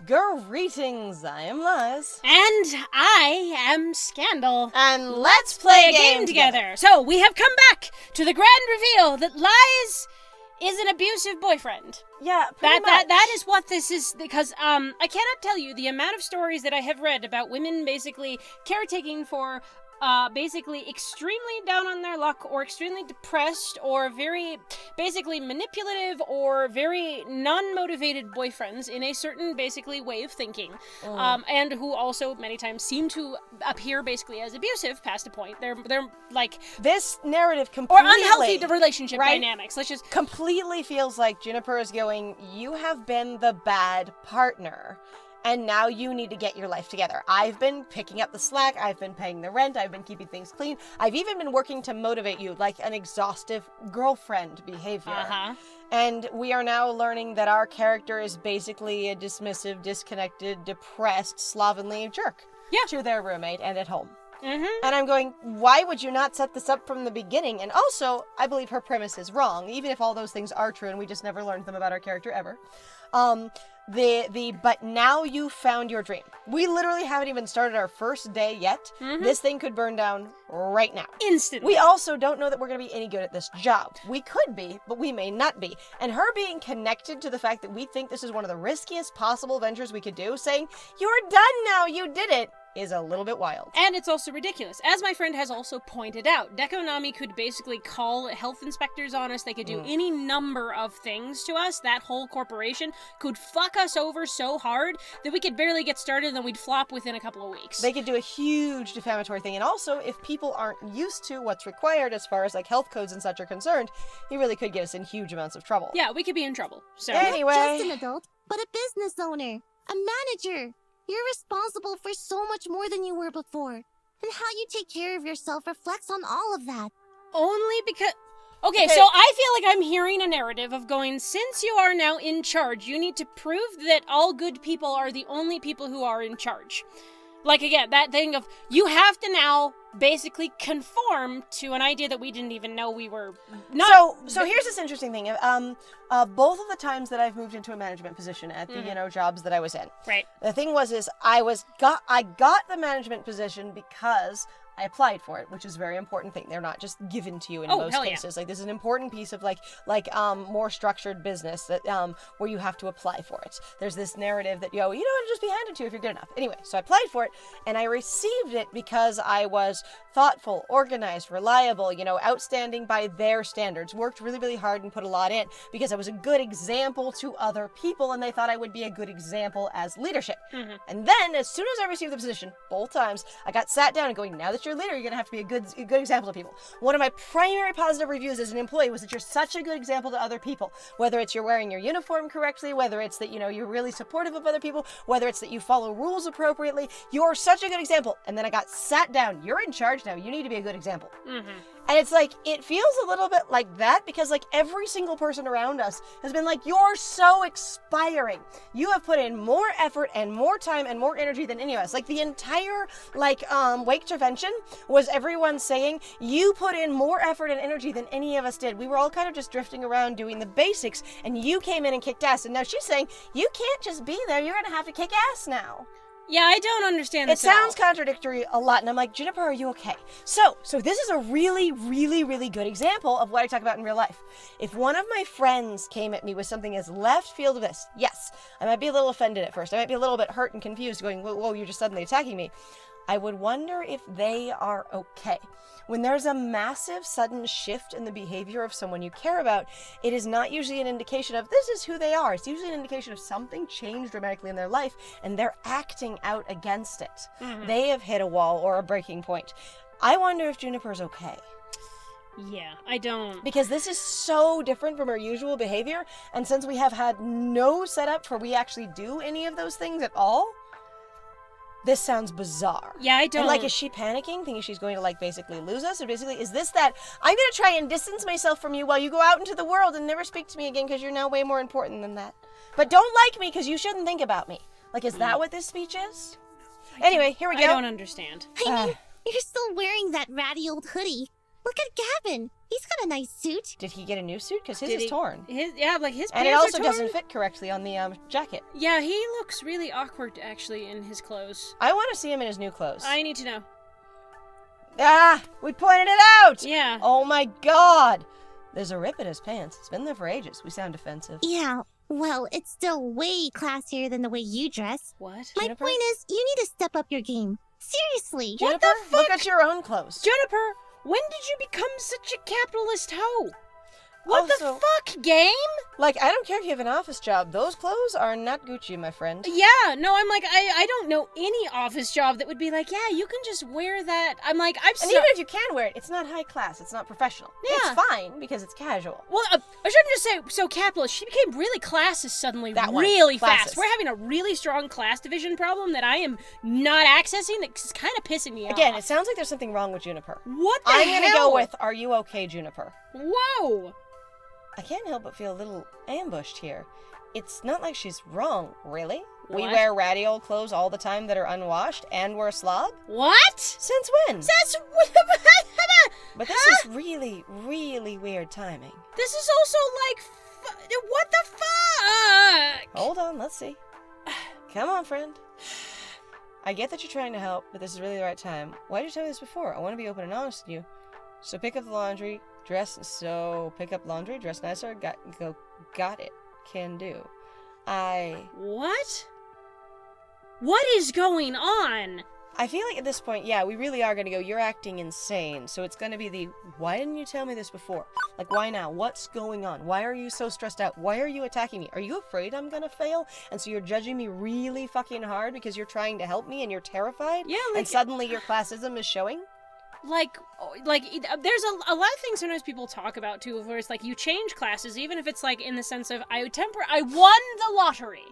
Greetings, I am Liz. And I am Scandal. And let's play a game together. So, we have come back to the grand reveal that Liz is an abusive boyfriend. Yeah, pretty much. That is what this is, because I cannot tell you the amount of stories that I have read about women basically caretaking for basically extremely down on their luck or extremely depressed or very basically manipulative or very non-motivated boyfriends in a certain basically way of thinking, and who also many times seem to appear basically as abusive past a point. They're like this narrative completely, or unhealthy relationship dynamics. Let's just completely feels like Juniper is going, you have been the bad partner. And now you need to get your life together. I've been picking up the slack. I've been paying the rent. I've been keeping things clean. I've even been working to motivate you, like an exhaustive girlfriend behavior. And we are now learning that our character is basically a dismissive, disconnected, depressed, slovenly jerk to their roommate and at home. And I'm going, why would you not set this up from the beginning? And also, I believe her premise is wrong, even if all those things are true and we just never learned them about our character ever. But now you found your dream. We literally haven't even started our first day yet. This thing could burn down right now. Instantly. We also don't know that we're going to be any good at this job. We could be, but we may not be. And her being connected to the fact that we think this is one of the riskiest possible ventures we could do, saying, you're done now, you did it, is a little bit wild. And it's also ridiculous. As my friend has also pointed out, Dekonami could basically call health inspectors on us. They could do any number of things to us. That whole corporation could fuck us over so hard that we could barely get started and then we'd flop within a couple of weeks. They could do a huge defamatory thing. And also, if people aren't used to what's required as far as like health codes and such are concerned, he really could get us in huge amounts of trouble. Yeah, we could be in trouble. So anyway. Not just an adult, but a business owner, a manager. You're responsible for so much more than you were before. And how you take care of yourself reflects on all of that. Only because... Okay, so I feel like I'm hearing a narrative of going, since you are now in charge, you need to prove that all good people are the only people who are in charge. Like, again, that thing of, you have to now basically conform to an idea that we didn't even know we were not... So here's this interesting thing. Both of the times that I've moved into a management position at the, jobs that I was in. Right. The thing is I got the management position because I applied for it, which is a very important thing. They're not just given to you in most cases. Like, this is an important piece of more structured business that where you have to apply for it. There's this narrative that you don't just be handed to you if you're good enough. Anyway, so I applied for it and I received it because I was thoughtful, organized, reliable, outstanding by their standards, worked really, really hard and put a lot in because I was a good example to other people and they thought I would be a good example as leadership. And then as soon as I received the position, both times, I got sat down and going, now that you're a leader, you're going to have to be a good example to people. One of my primary positive reviews as an employee was that you're such a good example to other people. Whether it's you're wearing your uniform correctly, whether it's that, you're really supportive of other people, whether it's that you follow rules appropriately, you're such a good example. And then I got sat down. You're in charge now. You need to be a good example. And it's like, it feels a little bit like that because like every single person around us has been like, you're so expiring. You have put in more effort and more time and more energy than any of us. Like the entire wake intervention was everyone saying, you put in more effort and energy than any of us did. We were all kind of just drifting around doing the basics and you came in and kicked ass. And now she's saying, you can't just be there. You're going to have to kick ass now. Yeah, I don't understand this It sounds contradictory a lot, and I'm like, Juniper, are you okay? So this is a really, really, really good example of what I talk about in real life. If one of my friends came at me with something as left field of this, yes, I might be a little offended at first. I might be a little bit hurt and confused, going, whoa, you're just suddenly attacking me. I would wonder if they are okay. When there's a massive sudden shift in the behavior of someone you care about, it is not usually an indication of this is who they are. It's usually an indication of something changed dramatically in their life and they're acting out against it. They have hit a wall or a breaking point. I wonder if Juniper's okay. Yeah, I don't. Because this is so different from her usual behavior, and since we have had no setup for we actually do any of those things at all, this sounds bizarre. Yeah, I don't. And is she panicking, thinking she's going to basically lose us? Or basically, is this that I'm going to try and distance myself from you while you go out into the world and never speak to me again because you're now way more important than that? But don't like me because you shouldn't think about me. Is that what this speech is? Anyway, here we go. I don't understand. I mean, you're still wearing that ratty old hoodie. Look at Gavin. He's got a nice suit. Did he get a new suit? Because his is torn. His pants and it also are torn. doesn't fit correctly on the jacket. Yeah, he looks really awkward, actually, in his clothes. I want to see him in his new clothes. I need to know. Ah! We pointed it out! Yeah. Oh my god! There's a rip in his pants. It's been there for ages. We sound offensive. Yeah, well, it's still way classier than the way you dress. What? My Juniper? point is, you need to step up your game. Seriously. Juniper, What the fuck? look at your own clothes. Jennifer, when did you become such a capitalist hoe? What the Also- fuck, game? Like, I don't care if you have an office job. Those clothes are not Gucci, my friend. Yeah, no, I'm like, I don't know any office job that would be like, yeah, you can just wear that. I'm like, And even if you can wear it, it's not high class. It's not professional. Yeah. It's fine because it's casual. Well, I shouldn't just say so capitalist. She became really classist suddenly, That one, really classist. fast. We're having a really strong class division problem that I am not accessing. That's kind of pissing me Again, off. it sounds like there's something wrong with Juniper. What the I'm hell? gonna go with, are you okay, Juniper? Whoa. I can't help but feel a little ambushed here. It's not like she's wrong, really. We What? wear ratty old clothes all the time that are unwashed, and we're a slob? What? Since when? That's But this is really, really weird timing. This is also like, what the fuck? Hold on, let's see. Come on, friend. I get that you're trying to help, but this is really the right time. Why did you tell me this before? I want to be open and honest with you. So pick up the laundry, pick up laundry, dress nicer, got it. Can do. What? What is going on? I feel like at this point, yeah, we really are going to go, you're acting insane. So it's going to be the, why didn't you tell me this before? Like, why now? What's going on? Why are you so stressed out? Why are you attacking me? Are you afraid I'm going to fail? And so you're judging me really fucking hard because you're trying to help me and you're terrified? Yeah, And suddenly your classism is showing? Like there's a lot of things sometimes people talk about too, where it's like you change classes, even if it's like in the sense of I won the lottery,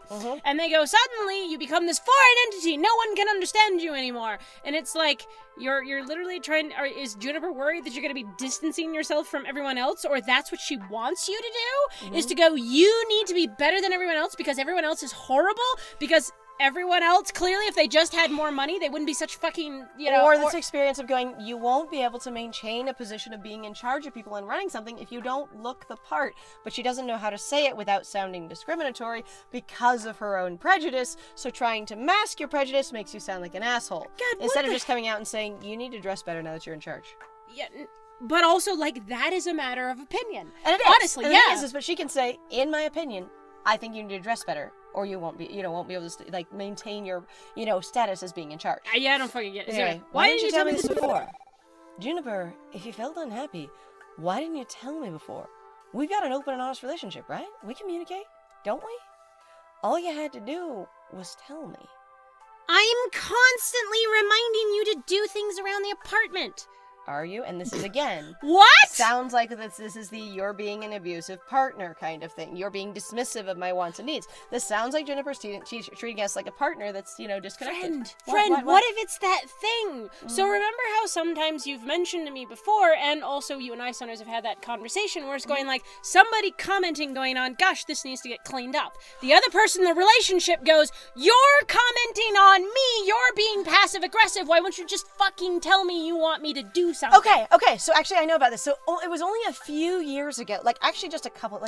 and they go suddenly you become this foreign entity, no one can understand you anymore, and it's like you're literally trying. Is Juniper worried that you're going to be distancing yourself from everyone else, or that's what she wants you to do? Is to go, you need to be better than everyone else because everyone else is horrible because. Everyone else, clearly, if they just had more money, they wouldn't be such fucking, Or this experience of going, you won't be able to maintain a position of being in charge of people and running something if you don't look the part. But she doesn't know how to say it without sounding discriminatory because of her own prejudice. So trying to mask your prejudice makes you sound like an asshole. God, Instead of just coming out and saying, you need to dress better now that you're in charge. Yeah, but also, like, that is a matter of opinion. And it is. Honestly, and yeah. It is, but she can say, in my opinion, I think you need to dress better. Or you won't be able to maintain your, status as being in charge. Yeah, I don't fucking get it. Anyway, why didn't you tell me this before? Juniper, if you felt unhappy, why didn't you tell me before? We've got an open and honest relationship, right? We communicate, don't we? All you had to do was tell me. I'm constantly reminding you to do things around the apartment. Are you? And this is, again, What? sounds like this is the you're being an abusive partner kind of thing. You're being dismissive of my wants and needs. This sounds like Juniper's treating us like a partner that's, disconnected. Friend, what if it's that thing? So remember how sometimes you've mentioned to me before, and also you and I sometimes have had that conversation where it's going like, somebody commenting going on, gosh, this needs to get cleaned up. The other person in the relationship goes, you're commenting on me, you're being passive aggressive, why won't you just fucking tell me you want me to do something? Okay, so actually I know about this. So it was only a few years ago, actually just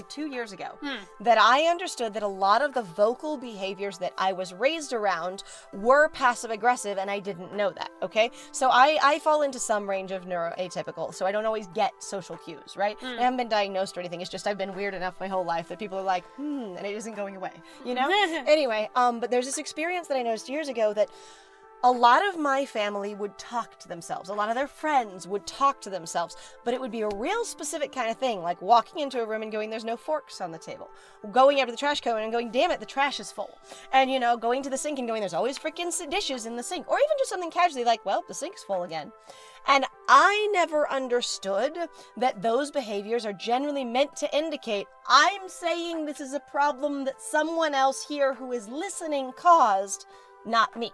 2 years ago, that I understood that a lot of the vocal behaviors that I was raised around were passive aggressive, and I didn't know that, okay? So I fall into some range of neuroatypical, so I don't always get social cues, right? I haven't been diagnosed or anything, it's just I've been weird enough my whole life that people are like, and it isn't going away, Anyway, but there's this experience that I noticed years ago that a lot of my family would talk to themselves. A lot of their friends would talk to themselves, but it would be a real specific kind of thing, like walking into a room and going, there's no forks on the table. Going after the trash cone and going, damn it, the trash is full. And, going to the sink and going, there's always freaking dishes in the sink. Or even just something casually like, well, the sink's full again. And I never understood that those behaviors are generally meant to indicate, I'm saying this is a problem that someone else here who is listening caused, not me.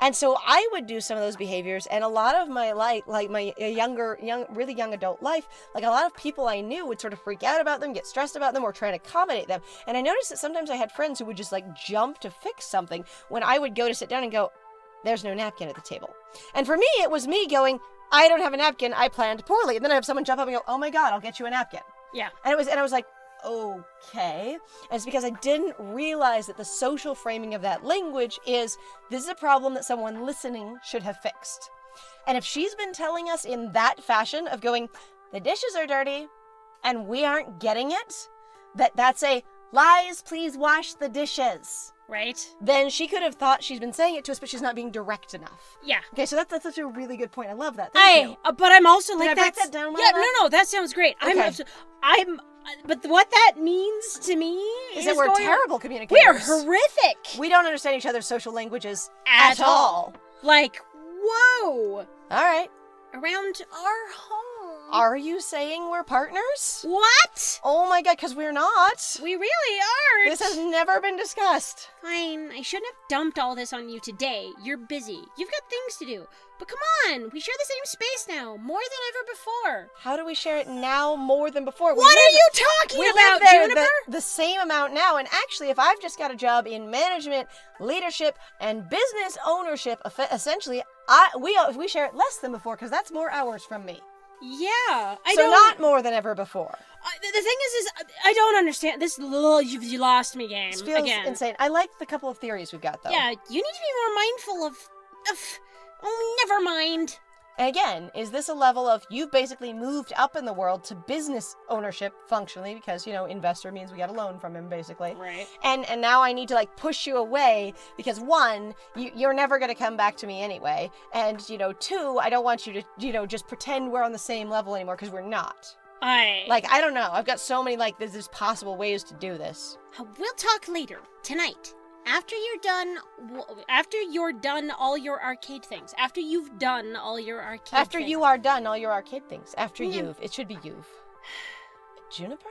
And so I would do some of those behaviors, and a lot of my life, like my really young adult life, like a lot of people I knew would sort of freak out about them, get stressed about them, or try to accommodate them. And I noticed that sometimes I had friends who would just jump to fix something when I would go to sit down and go, there's no napkin at the table. And for me, it was me going, I don't have a napkin. I planned poorly. And then I have someone jump up and go, oh my God, I'll get you a napkin. Yeah. And I was like, okay. And it's because I didn't realize that the social framing of that language is, this is a problem that someone listening should have fixed. And if she's been telling us in that fashion of going, the dishes are dirty and we aren't getting it, that's a, Lies, please wash the dishes. Right. Then she could have thought she's been saying it to us, but she's not being direct enough. Yeah. Okay, so that's such a really good point. I love that. Thank you. But I'm also like, Did I break that down well yeah, enough? no, that sounds great. Okay. But what that means to me is that we're terrible communicators. We are horrific. We don't understand each other's social languages at all. Like, whoa. All right. Around our home. Are you saying we're partners? What? Oh my God, because we're not. We really aren't. This has never been discussed. Fine, I shouldn't have dumped all this on you today. You're busy. You've got things to do. But come on, we share the same space now, more than ever before. How do we share it now more than before? What are you talking about, Juniper? The same amount now. And actually, if I've just got a job in management, leadership, and business ownership, essentially, we share it less than before because that's more hours from me. Yeah, So not more than ever before. The thing is I don't understand this. You lost me game. This feels again. insane. I like the couple of theories we've got, though. Yeah, you need to be more mindful of. Oh, never mind. And again, is this a level of you've basically moved up in the world to business ownership functionally because, investor means we got a loan from him, basically. Right. And now I need to, push you away because, one, you're never going to come back to me anyway. And, two, I don't want you to, just pretend we're on the same level anymore because we're not. I don't know. I've got so many, there's possible ways to do this. We'll talk later. Tonight. After you're done all your arcade things. After you've done all your arcade things. After you are done all your arcade things. After you've. It should be you've. Juniper?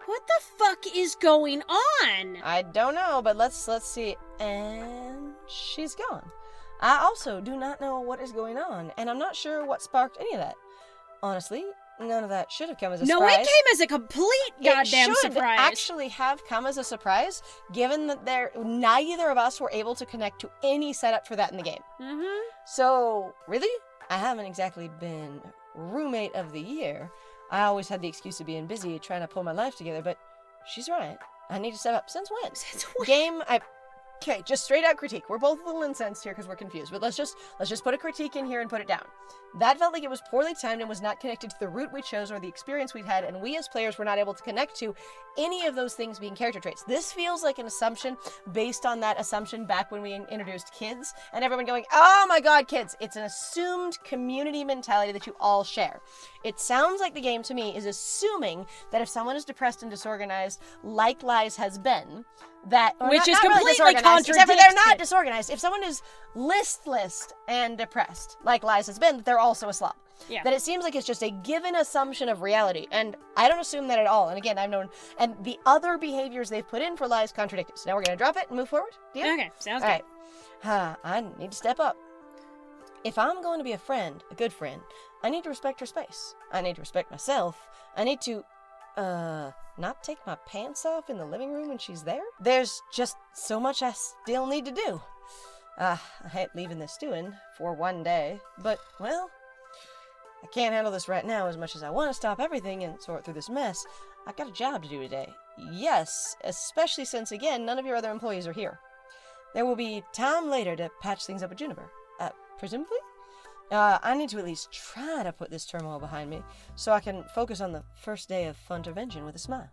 What the fuck is going on? I don't know, but let's see. And she's gone. I also do not know what is going on, and I'm not sure what sparked any of that. Honestly, none of that should have come as a surprise. No, it came as a complete goddamn surprise. It should actually have come as a surprise, given that neither of us were able to connect to any setup for that in the game. Mm-hmm. So, really? I haven't exactly been roommate of the year. I always had the excuse of being busy trying to pull my life together, but she's right. I need to step up. Since when? Game, Okay, just straight out critique. We're both a little incensed here because we're confused, but let's just put a critique in here and put it down. That felt like it was poorly timed and was not connected to the route we chose or the experience we'd had, and we as players were not able to connect to any of those things being character traits. This feels like an assumption based on that assumption back when we introduced kids, and everyone going, oh my God, kids. It's an assumed community mentality that you all share. It sounds like the game to me is assuming that if someone is depressed and disorganized, like Lies has been, which is completely contradictory. Except for they're not disorganized. If someone is listless and depressed, like Lies has been, they're also a slob. Yeah. That it seems like it's just a given assumption of reality, and I don't assume that at all. And again, I've known, and the other behaviors they've put in for Lies contradict it. So now we're gonna drop it and move forward. Deal? Okay, sounds all good. Right. I need to step up. If I'm going to be a good friend, I need to respect her space. I need to respect myself. I need to, not take my pants off in the living room when she's there. There's just so much I still need to do. I hate leaving this doing for one day, but, well, I can't handle this right now as much as I want to stop everything and sort through this mess. I've got a job to do today. Yes, especially since, again, none of your other employees are here. There will be time later to patch things up with Juniper. Presumably? I need to at least try to put this turmoil behind me so I can focus on the first day of Funtervention with a smile.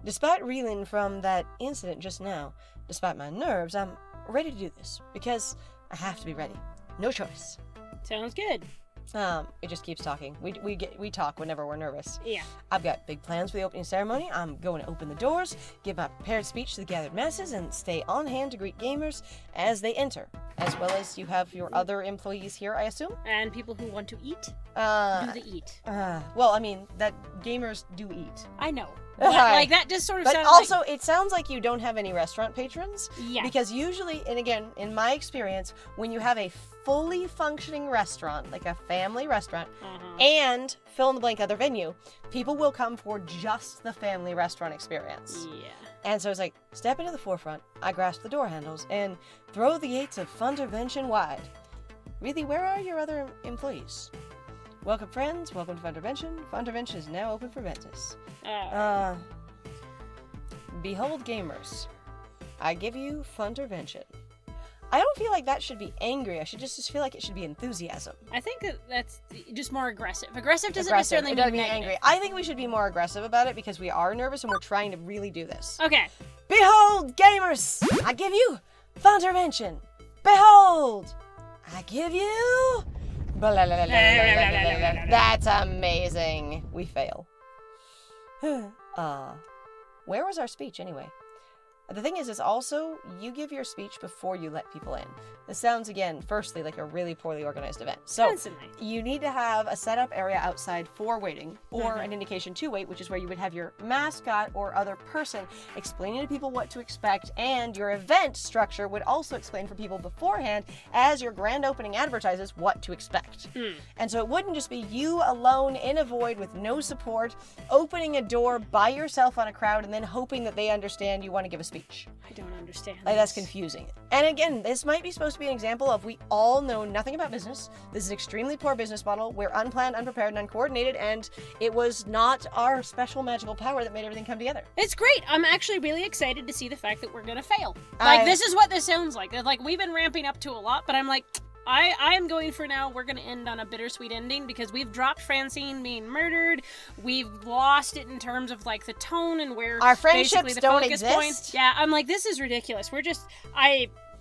Despite reeling from that incident just now, despite my nerves, I'm ready to do this because I have to be ready. No choice. Sounds good. It just keeps talking. We talk whenever we're nervous. Yeah. I've got big plans for the opening ceremony. I'm going to open the doors, give my prepared speech to the gathered masses, and stay on hand to greet gamers as they enter. As well as you have your other employees here, I assume? And people who want to eat, do they eat? Well, I mean, that gamers do eat. I know. But, that just sort of sounds also, it sounds like you don't have any restaurant patrons. Yeah. Because usually, and again, in my experience, when you have a fully functioning restaurant, like a family restaurant, and fill in the blank other venue, people will come for just the family restaurant experience. Yeah. And so it's like, step into the forefront, I grasp the door handles, and throw the gates of Funtervention wide. Really, where are your other employees? Welcome, friends. Welcome to Funtervention. Funtervention is now open for business. Behold, gamers. I give you Funtervention. I don't feel like that should be angry. I should just feel like it should be enthusiasm. I think that's just more aggressive. Aggressive doesn't necessarily mean angry. I think we should be more aggressive about it because we are nervous and we're trying to really do this. Okay. Behold, gamers! I give you Funtervention. Behold! I give you... That's amazing. We fail. Where was our speech anyway? The thing is also, you give your speech before you let people in. This sounds, again, firstly, like a really poorly organized event. So, you need to have a set-up area outside for waiting, or an indication to wait, which is where you would have your mascot or other person explaining to people what to expect, and your event structure would also explain for people beforehand, as your grand opening advertises, what to expect. And so it wouldn't just be you alone in a void with no support, opening a door by yourself on a crowd, and then hoping that they understand you want to give a speech. I don't understand. Like, that's confusing. And again, this might be supposed to be an example of we all know nothing about business. This is an extremely poor business model. We're unplanned, unprepared, and uncoordinated, and it was not our special magical power that made everything come together. It's great. I'm actually really excited to see the fact that we're gonna fail. Like, this is what this sounds like. Like, we've been ramping up to a lot, but I'm like, I am going for now, we're going to end on a bittersweet ending because we've dropped Francine being murdered. We've lost it in terms of, like, the tone and where our friendships basically the don't focus exist. Point. Yeah, I'm like, this is ridiculous. We're just,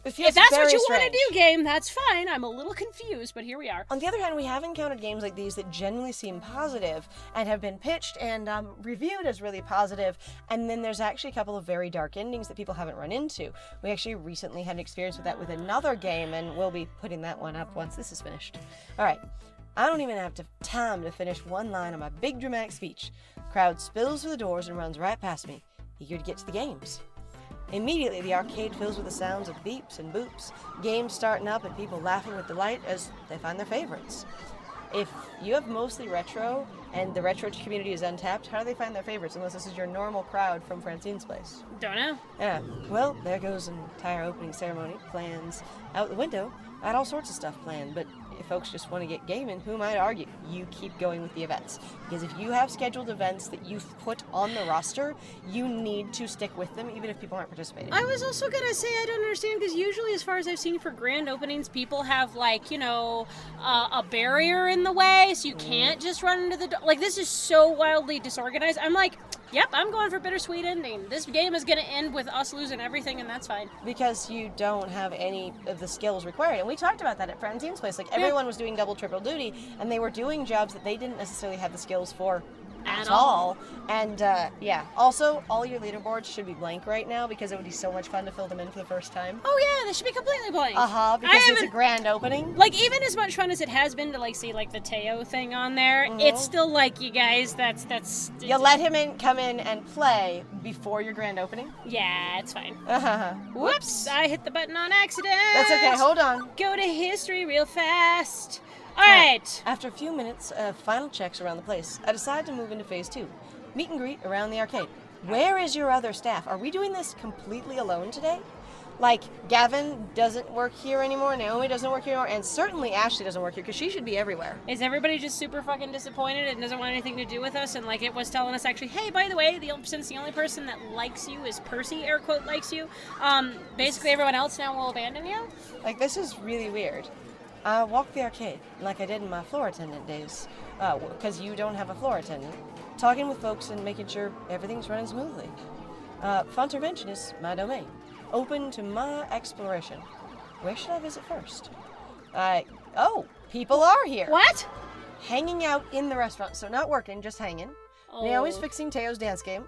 if that's what you want to do, game, that's fine. I'm a little confused, but here we are. On the other hand, we have encountered games like these that genuinely seem positive and have been pitched and reviewed as really positive, and then there's actually a couple of very dark endings that people haven't run into. We actually recently had an experience with that with another game, and we'll be putting that one up once this is finished. All right. I don't even have time to finish one line of my big dramatic speech. Crowd spills through the doors and runs right past me, eager to get to the games. Immediately, the arcade fills with the sounds of beeps and boops, games starting up and people laughing with delight as they find their favorites. If you have mostly retro, and the retro community is untapped, how do they find their favorites unless this is your normal crowd from Francine's place? Don't know. Yeah, well, there goes an entire opening ceremony, plans out the window. I had all sorts of stuff planned, but if folks just want to get gaming, who might argue? You keep going with the events. Because if you have scheduled events that you've put on the roster, you need to stick with them, even if people aren't participating. I was also going to say I don't understand, because usually, as far as I've seen for grand openings, people have, like, you know, a barrier in the way, so you can't just run into the door. Like, this is so wildly disorganized. I'm like, yep, I'm going for bittersweet ending. This game is going to end with us losing everything, and that's fine. Because you don't have any of the skills required. And we talked about that at Francine's place. Like, everyone was doing double, triple duty, and they were doing jobs that they didn't necessarily have the skills for at all. And, yeah. Also, all your leaderboards should be blank right now because it would be so much fun to fill them in for the first time. Oh, yeah, they should be completely blank. Because it's a grand opening. Like, even as much fun as it has been to, like, see, like, the Teo thing on there, it's still, like, you guys, that's... You let him come in and play before your grand opening? Yeah, it's fine. Whoops, I hit the button on accident. That's okay, hold on. Go to history real fast. All right. After a few minutes of final checks around the place, I decided to move into phase 2. Meet and greet around the arcade. Where is your other staff? Are we doing this completely alone today? Like, Gavin doesn't work here anymore, Naomi doesn't work here anymore, and certainly Ashley doesn't work here, because she should be everywhere. Is everybody just super fucking disappointed and doesn't want anything to do with us, and, like, it was telling us actually, hey, by the way, since the only person that likes you is Percy, air quote, likes you, basically everyone else now will abandon you? Like, this is really weird. I walked the arcade, like I did in my floor attendant days, because you don't have a floor attendant, talking with folks and making sure everything's running smoothly. Funtervention is my domain, open to my exploration. Where should I visit first? Oh, people are here. What? Hanging out in the restaurant, so not working, just hanging. Oh. Naomi's fixing Teo's dance game.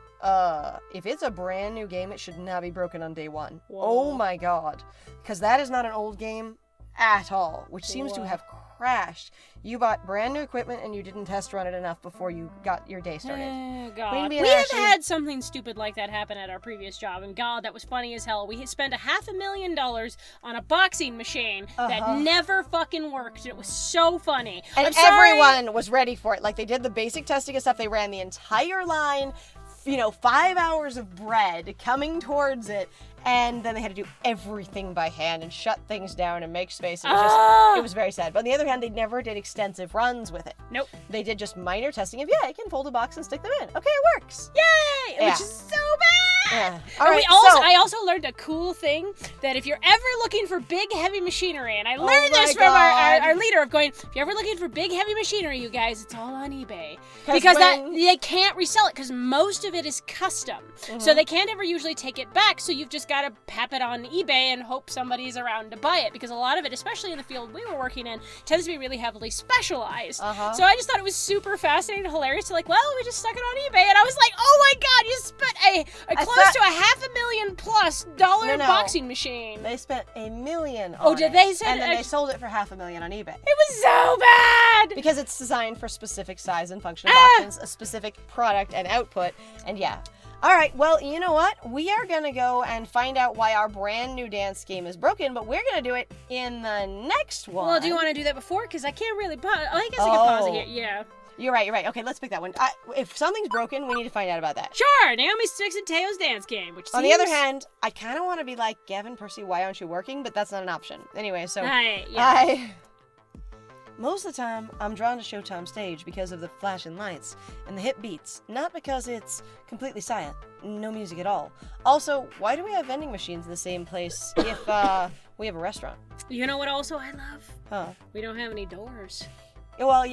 If it's a brand new game, it should not be broken on day one. Whoa. Oh my god. Because that is not an old game at all, which seems to have crashed. You bought brand new equipment and you didn't test run it enough before you got your day started. Oh, God. We have had something stupid like that happen at our previous job, and God, that was funny as hell. We had spent $500,000 on a boxing machine that never fucking worked. It was so funny. And everyone was ready for it. Like, they did the basic testing and stuff. They ran the entire line, 5 hours of bread coming towards it, And then they had to do everything by hand and shut things down and make space. It was it was very sad. But on the other hand, they never did extensive runs with it. Nope. They did just minor testing of, you can fold a box and stick them in. Okay, it works. Yay! Yeah. Which is so bad! Yeah. All right, I also learned a cool thing that if you're ever looking for big, heavy machinery, and I learned this from our leader of going, if you're ever looking for big, heavy machinery, you guys, it's all on eBay. Because they can't resell it, because most of it is custom. Mm-hmm. So they can't ever usually take it back, so you've just got to pap it on eBay and hope somebody's around to buy it, because a lot of it, especially in the field we were working in, tends to be really heavily specialized. So I just thought it was super fascinating and hilarious to we just stuck it on eBay, and I was like, oh my god, you spent a close to $500,000+ boxing machine. They spent $1 million on did they? And then they sold it for $500,000 on eBay. It was so bad! Because it's designed for specific size and function of options, a specific product and output, and All right, well, you know what? We are going to go and find out why our brand new dance game is broken, but we're going to do it in the next one. Well, do you want to do that before? Because I can't really pause. I guess I can pause it here. Yeah. You're right. Okay, let's pick that one. If something's broken, we need to find out about that. Sure, Naomi Sticks and Teo's dance game, which On the other hand, I kind of want to be like, Gavin, Percy, why aren't you working? But that's not an option. Anyway, so most of the time, I'm drawn to Showtime stage because of the flashing lights and the hip beats, not because it's completely silent, no music at all. Also, why do we have vending machines in the same place if we have a restaurant? You know what also I love? Huh? We don't have any doors. Well,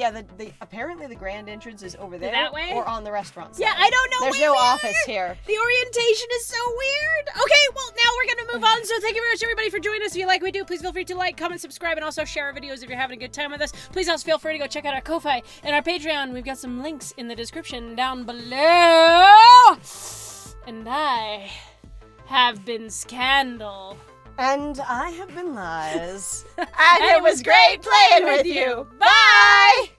apparently the grand entrance is over there. That way? Or on the restaurant side. Yeah, I don't know. There's no office here. The orientation is so weird. Okay, well, now we're going to move on. So thank you very much, everybody, for joining us. If you like what we do, please feel free to like, comment, subscribe, and also share our videos if you're having a good time with us. Please also feel free to go check out our Ko-Fi and our Patreon. We've got some links in the description down below. And I have been Scandal. And I have been Liz. And it was great playing with you. Bye!